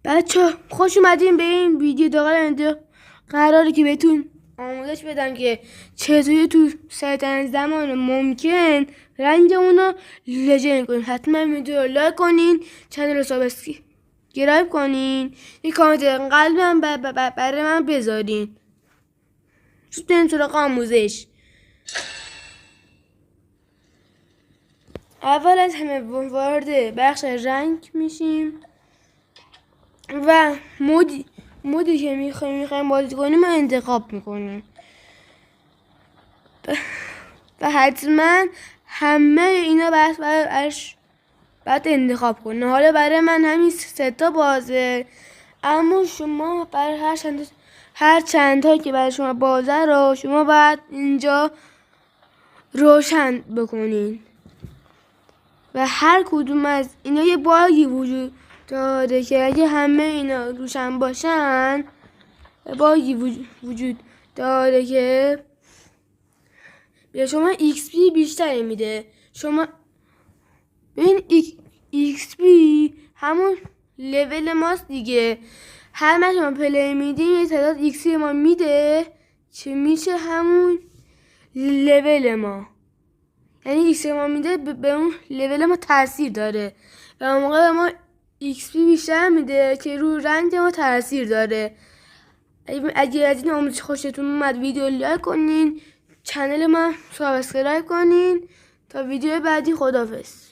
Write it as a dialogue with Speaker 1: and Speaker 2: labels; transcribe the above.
Speaker 1: بچه خوش اومدین به این ویدیو. داخل قراره که بهتون آموزش بدم که چطوری تو سریع‌ترین زمان ممکن رنگمون رو لژند کنین. حتما ویدیو رو لایک کنین، چنل رو سابسکرایب کنین، یه کامنت قلبم برای من بذارین. بریم سراغ آموزش. اول از همه وارد بخش رنگ میشیم و مودی که میخوایم بازی کنیم رو انتخاب میکنیم و حتما همه اینا باید انتخاب کنیم. حالا برای من همین 3 تا بازه، اما شما برای هر چند تا که برای شما بازه رو شما باید اینجا روشن بکنین و هر کدوم از اینا یه باگی وجود داره که اگه همه اینا روشن باشن باگی وجود داره که به شما XP بیشتری میده. شما ببین XP همون لول ماست دیگه. هر ما شما پلی میدیم یه تعداد XP ما میده که میشه همون لول ما، یعنی XP ما میده به اون لول ما تاثیر داره و اون موقع ما XP بیشتر میده که رو رنگ ما تاثیر داره. اگه از این آموزش خوشتون اومد ویدیو لایک کنین، چنل ما سابسکرایب کنین. تا ویدیو بعدی، خداحافظ.